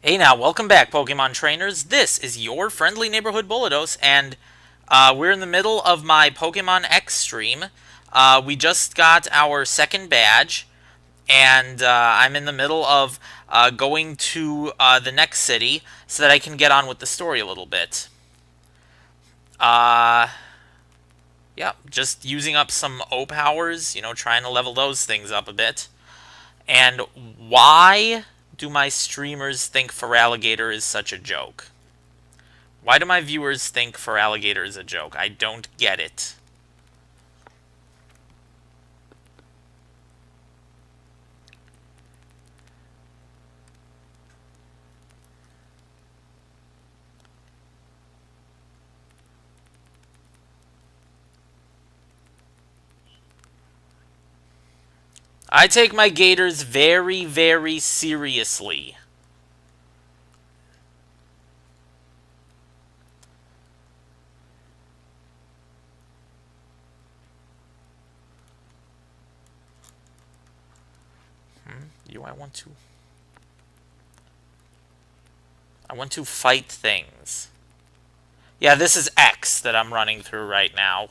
Hey now, welcome back, Pokemon trainers. This is your friendly neighborhood Bullados, and we're in the middle of my Pokemon X stream. We just got our second badge, and I'm in the middle of going to the next city so that I can get on with the story a little bit. Uh, yeah, just using up some O powers, trying to level those things up a bit. And why do my streamers think Feraligatr is such a joke? Why do my viewers think Feraligatr is a joke? I don't get it. I take my gators very, very seriously. You, I want to fight things. Yeah, this is X that I'm running through right now.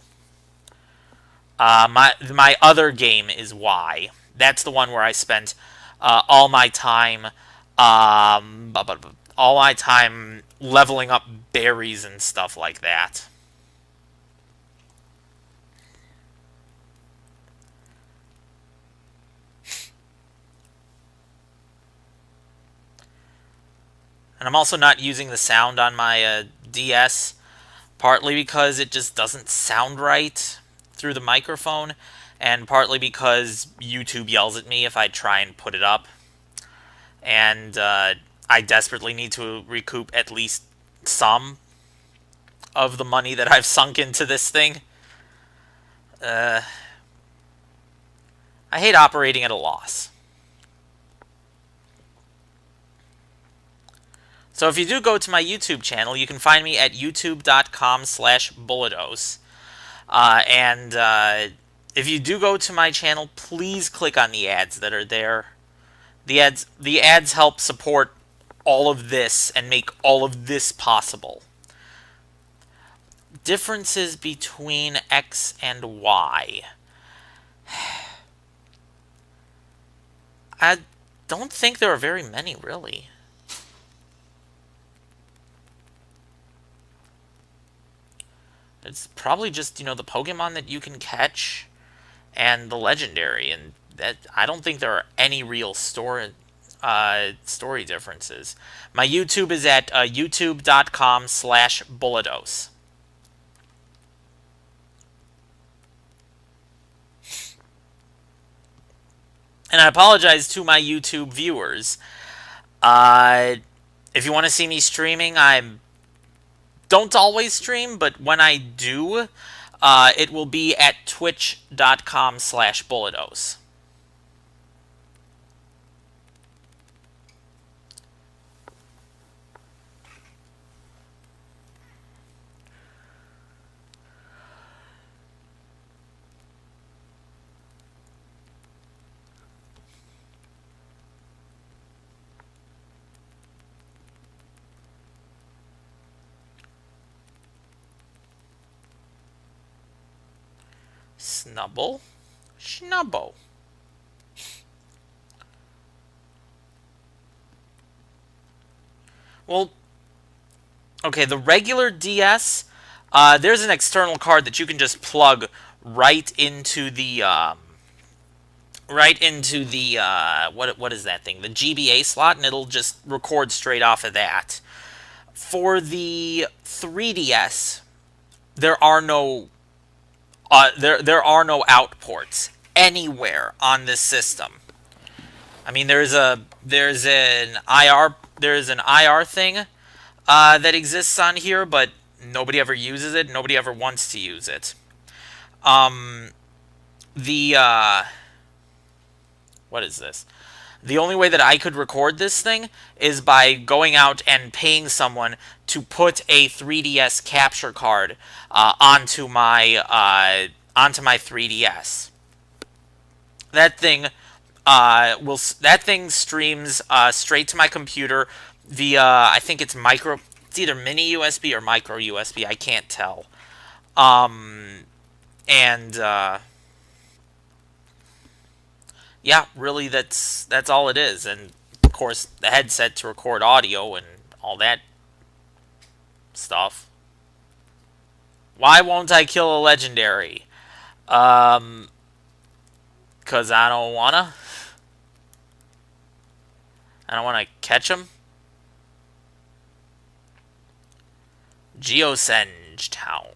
My other game is Y. That's the one where I spent all my time, all my time leveling up berries and stuff like that. And I'm also not using the sound on my DS, partly because it just doesn't sound right through the microphone, and partly because YouTube yells at me if I try and put it up. And I desperately need to recoup at least some of the money that I've sunk into this thing. Uh, I hate operating at a loss. So if you do go to my YouTube channel, you can find me at youtube.com/Bullados. And if you do go to my channel, please click on the ads that are there. The ads help support all of this and make all of this possible. Differences between X and Y. I don't think there are very many, really. It's probably just, the Pokemon that you can catch and the legendary, and that I don't think there are any real story differences. My YouTube is at youtube.com/Bullados. And I apologize to my YouTube viewers. Uh, if you want to see me streaming, I don't always stream, but when I do, it will be at twitch.com/Bullados. Snubble. Schnubbo. Well, okay, the regular DS, there's an external card that you can just plug right into the what is that thing? The GBA slot, and it'll just record straight off of that. For the 3DS, there are no there are no out ports anywhere on this system. I mean, there's an IR thing that exists on here, but nobody ever uses it. Nobody ever wants to use it. Um, the what is this? The only way that I could record this thing is by going out and paying someone to put a 3DS capture card onto my 3DS. That thing that thing streams straight to my computer via, I think it's micro. It's either mini USB or micro USB. I can't tell. Um, and yeah, really, that's all it is. And of course, the headset to record audio and all that stuff. Why won't I kill a legendary? Um, cause I don't wanna. I don't wanna catch him. Geosenge Town.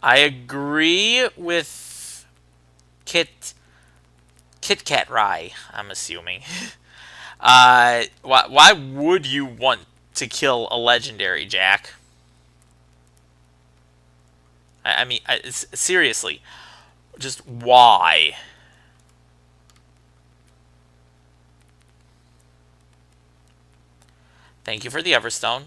I agree with Kit Kat Rye. I'm assuming. Why would you want to kill a legendary, Jack? I mean, seriously, just why? Thank you for the Everstone.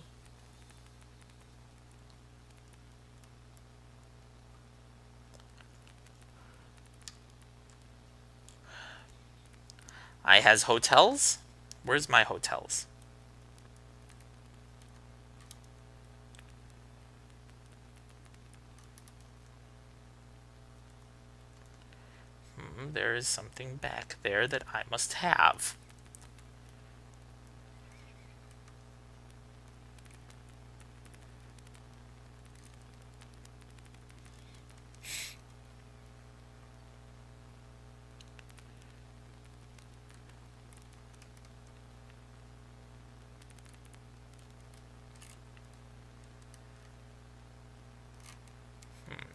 I has hotels. Where's my hotels? There is something back there that I must have.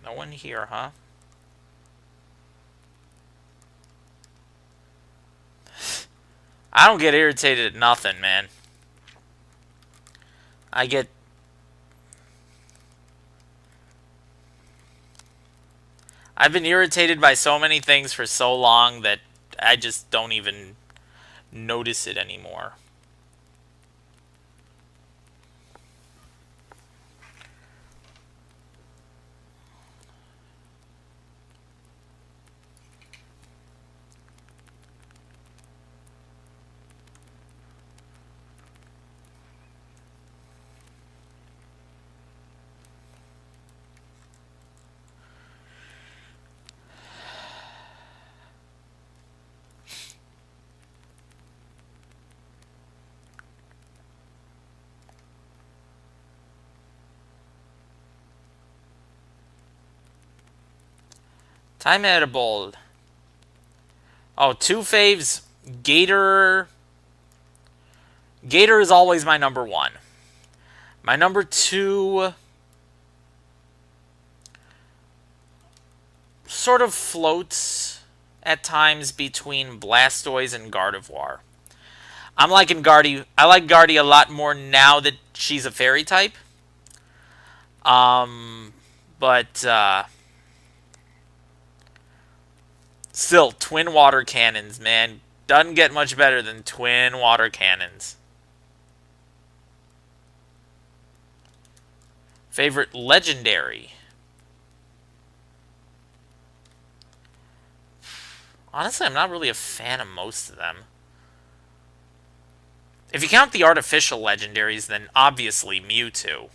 No one here, huh? I don't get irritated at nothing, man. I get... I've been irritated by so many things for so long that I just don't even notice it anymore. Time edible. Oh, two faves. Gator. Gator is always my number one. My number two sort of floats at times between Blastoise and Gardevoir. I'm liking Guardy. I like Guardy a lot more now that she's a fairy type. Um, but still, twin water cannons, man. Doesn't get much better than twin water cannons. Favorite legendary? Honestly, I'm not really a fan of most of them. If you count the artificial legendaries, then obviously Mewtwo.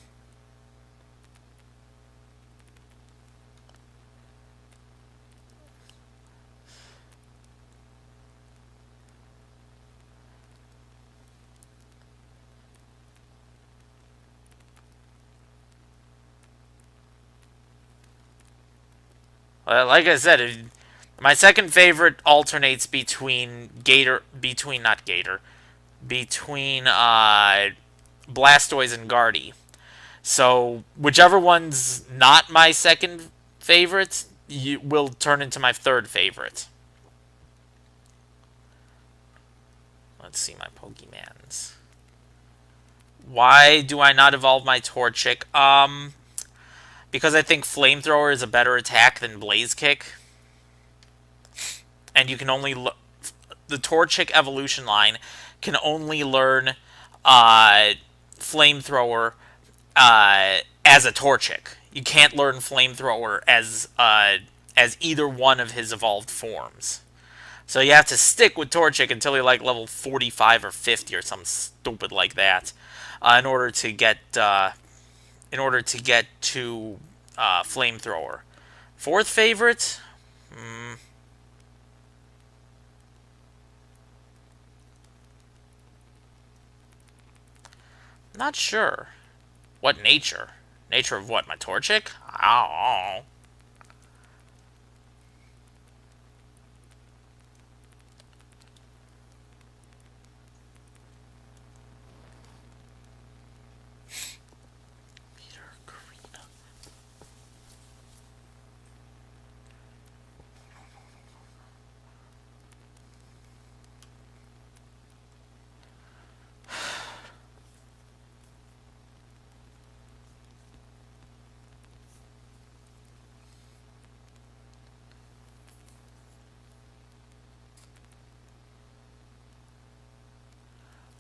Like I said, my second favorite alternates between not Gator, between Blastoise and Guardy. So whichever one's not my second favorite will turn into my third favorite. Let's see my Pokemans. Why do I not evolve my Torchic? Because I think Flamethrower is a better attack than Blaze Kick. And you can only... the Torchic evolution line can only learn Flamethrower as a Torchic. You can't learn Flamethrower as either one of his evolved forms. So you have to stick with Torchic until you're like level 45 or 50 or something stupid like that, in order to get to Flamethrower. Fourth favorite? Not sure. What nature? Nature of what? My Torchic? Oh.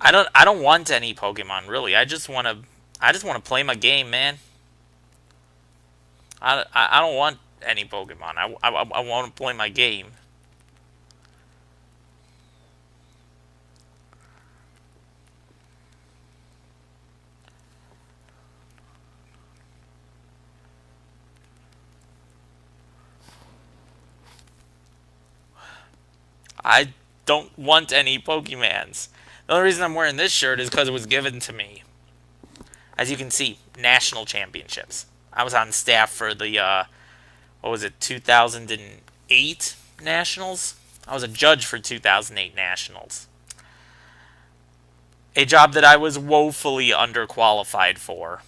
I don't want any Pokemon really. I just want to play my game, man. I don't want any Pokemon. I want to play my game. I don't want any Pokemons. The only reason I'm wearing this shirt is because it was given to me. As you can see, national championships. I was on staff for the what was it, 2008 nationals. I was a judge for 2008 nationals. A job that I was woefully underqualified for.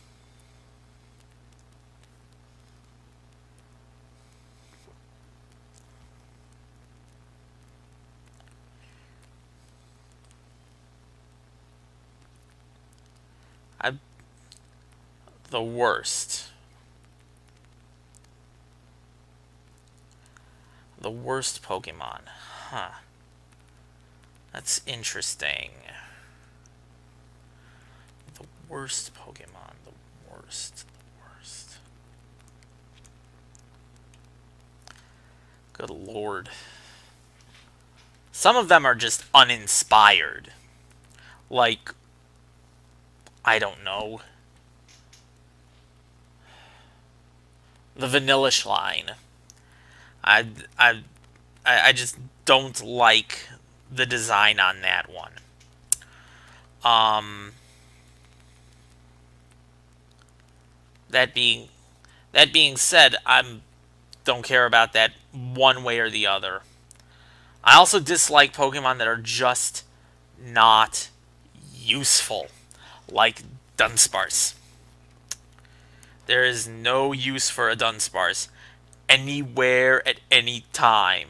I the worst. The worst Pokemon. Huh. That's interesting. The worst Pokemon. The worst. The worst. Good lord. Some of them are just uninspired. Like, I don't know. The Vanillish line. I, I, I just don't like the design on that one. Um, that being that being said, I don't care about that one way or the other. I also dislike Pokemon that are just not useful, like Dunsparce. There is no use for a Dunsparce anywhere at any time.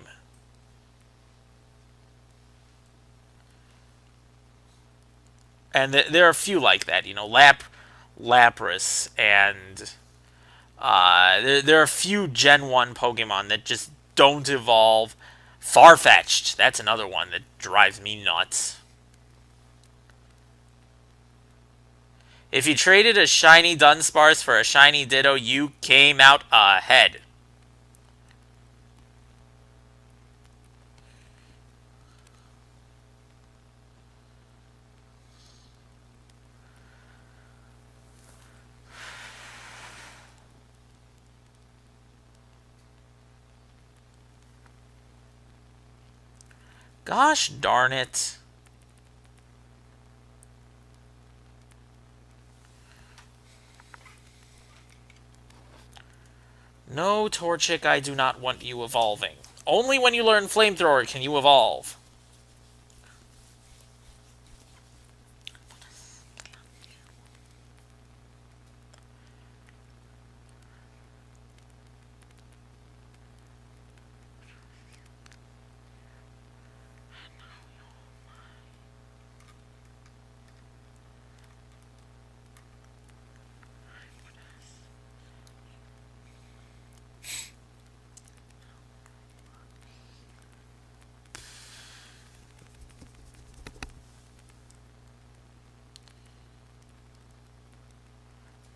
And there are a few like that, Lapras, and there are a few Gen 1 Pokemon that just don't evolve. Farfetch'd, that's another one that drives me nuts. If you traded a shiny Dunsparce for a shiny Ditto, you came out ahead. Gosh darn it. No, Torchic, I do not want you evolving. Only when you learn Flamethrower can you evolve.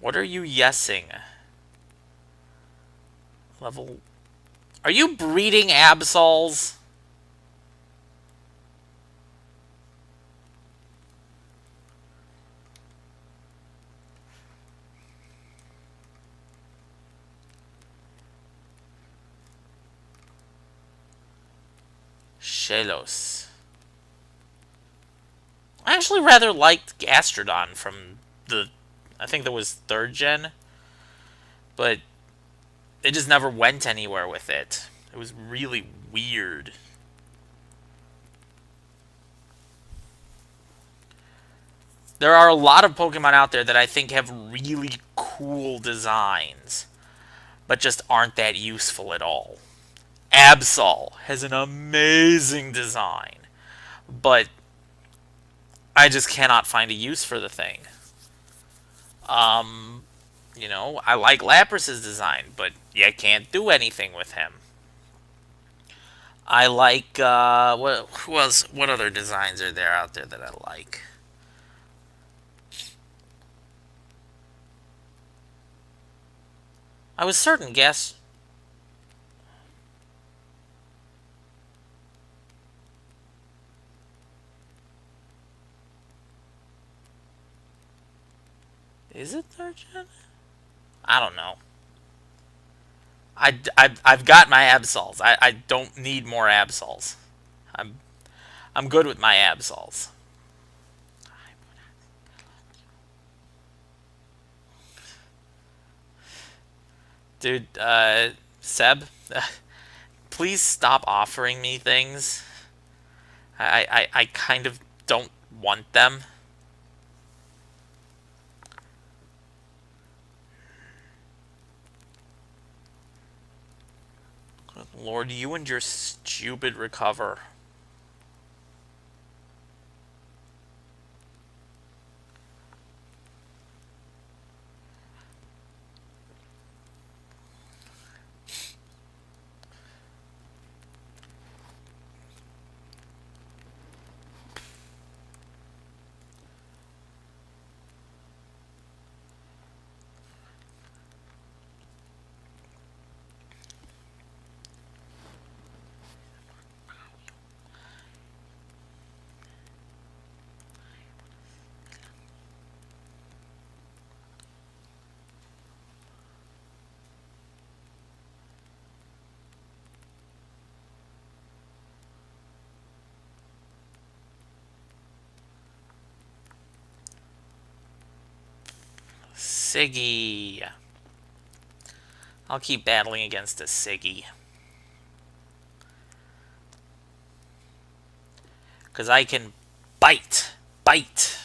What are you yesing? Level... Are you breeding Absols? Shelos. I actually rather liked Gastrodon from the... I think that was 3rd gen. But it just never went anywhere with it. It was really weird. There are a lot of Pokemon out there that I think have really cool designs, but just aren't that useful at all. Absol has an amazing design, but I just cannot find a use for the thing. Um, I like Lapras's design, but you can't do anything with him. I like what other designs are there out there that I like? I was certain Gas... Is it 3rd gen? I don't know. I've got my Absols. I don't need more Absols. I'm I'm good with my Absols. Dude, Seb, please stop offering me things. I kind of don't want them. Lord, you and your stupid recover. Siggy. I'll keep battling against a Siggy. Because I can bite. Bite.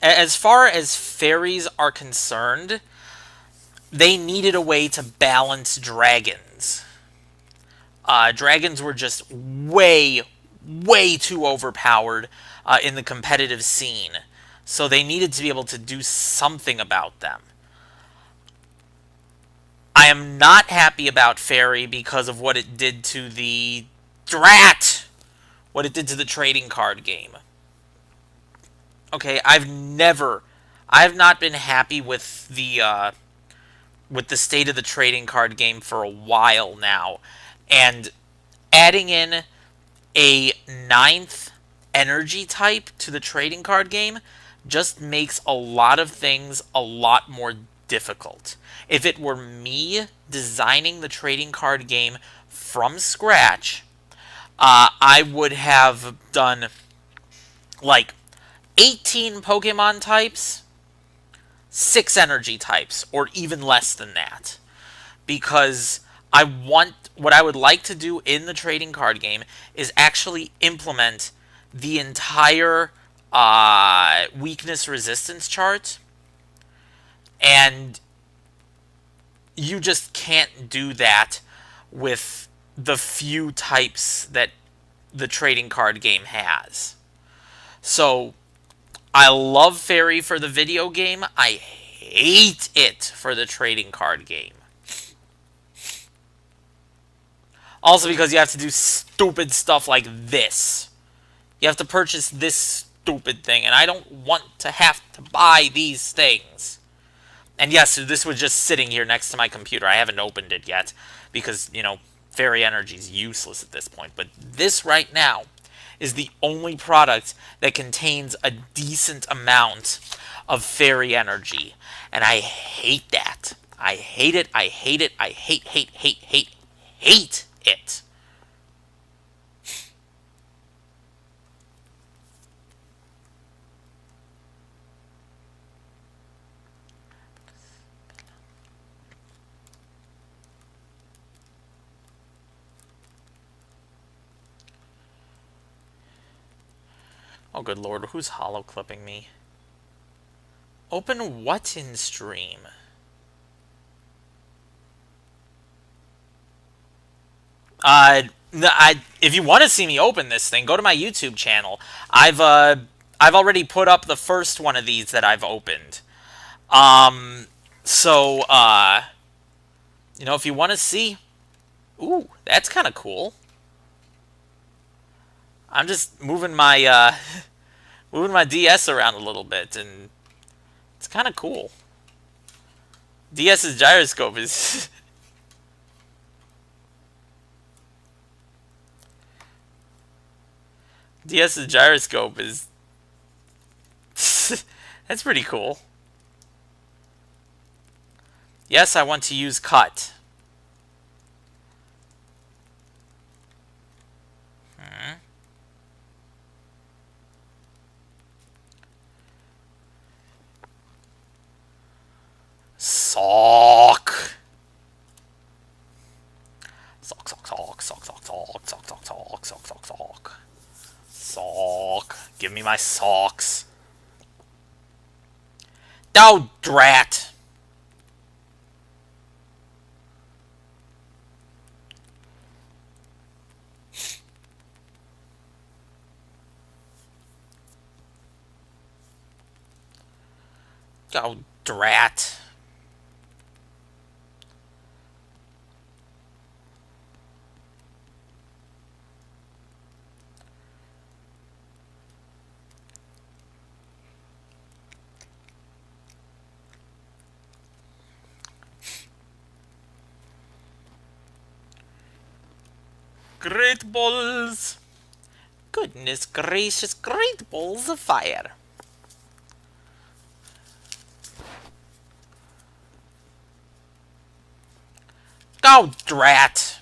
As far as fairies are concerned, they needed a way to balance dragons. Dragons were just way, way too overpowered in the competitive scene. So they needed to be able to do something about them. I am not happy about Fairy because of what it did to the Drat! What it did to the trading card game. Okay, I have not been happy with the state of the trading card game for a while now. And adding in a ninth energy type to the trading card game just makes a lot of things a lot more difficult. If it were me designing the trading card game from scratch, I would have done like 18 Pokemon types, 6 energy types, or even less than that. Because what I would like to do in the trading card game is actually implement the entire weakness resistance chart, and you just can't do that with the few types that the trading card game has. So I love Fairy for the video game. I hate it for the trading card game. Also because you have to do stupid stuff like this. You have to purchase this stupid thing, and I don't want to have to buy these things. And yes, this was just sitting here next to my computer. I haven't opened it yet because, Fairy Energy is useless at this point. But this right now is the only product that contains a decent amount of Fairy Energy. And I hate that. I hate it. I hate it. I hate it. Oh, good lord, who's hollow clipping me? Open what in stream? If you want to see me open this thing, go to my YouTube channel. I've already put up the first one of these that I've opened. So, if you want to see... Ooh, that's kind of cool. I'm just moving my, moving my DS around a little bit, and it's kind of cool. DS's gyroscope is... DS's gyroscope is... That's pretty cool. Yes, I want to use cut. Sock. Sock, sock, sock, sock, sock, sock, sock, sock, sock, sock, sock, sock. Sock. Give me my socks. Oh, drat. Oh, drat. Great balls. Goodness gracious, great balls of fire. Oh, drat.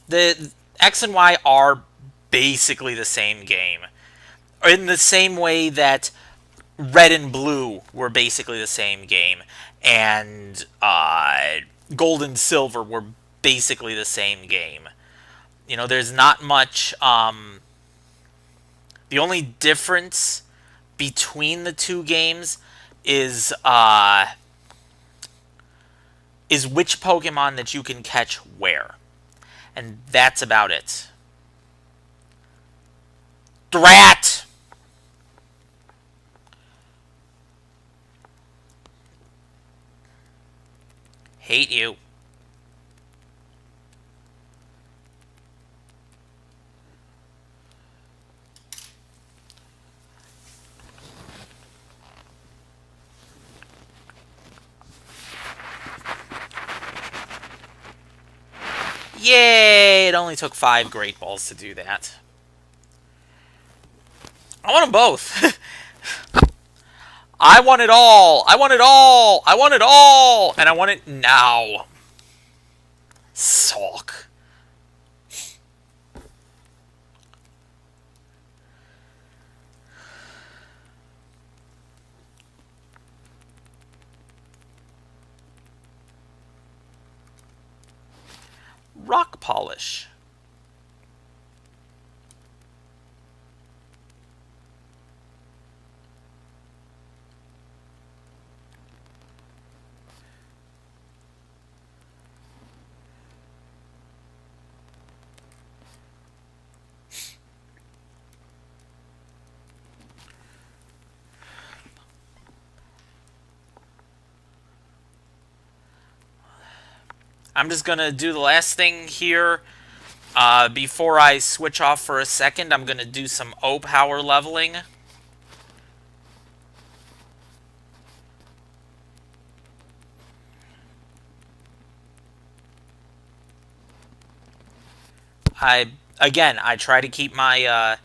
The X and Y are basically the same game. In the same way that Red and Blue were basically the same game, and Gold and Silver were basically the same game. There's not much... the only difference between the two games is is which Pokemon that you can catch where. And that's about it. Drat! Hate you. Yay! It only took 5 Great Balls to do that. I want them both. I want it all! I want it all! I want it all! And I want it now. Sulk. Rock polish. I'm just gonna do the last thing here. Before I switch off for a second, I'm gonna do some O-Power leveling. I try to keep my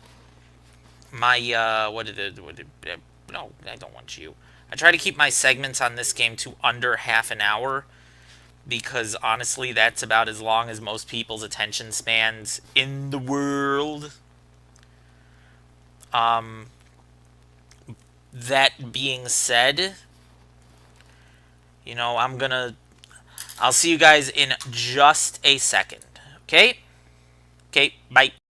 no, I don't want you. I try to keep my segments on this game to under half an hour, because honestly, that's about as long as most people's attention spans in the world. That being said, I'll see you guys in just a second. Okay? Okay, bye.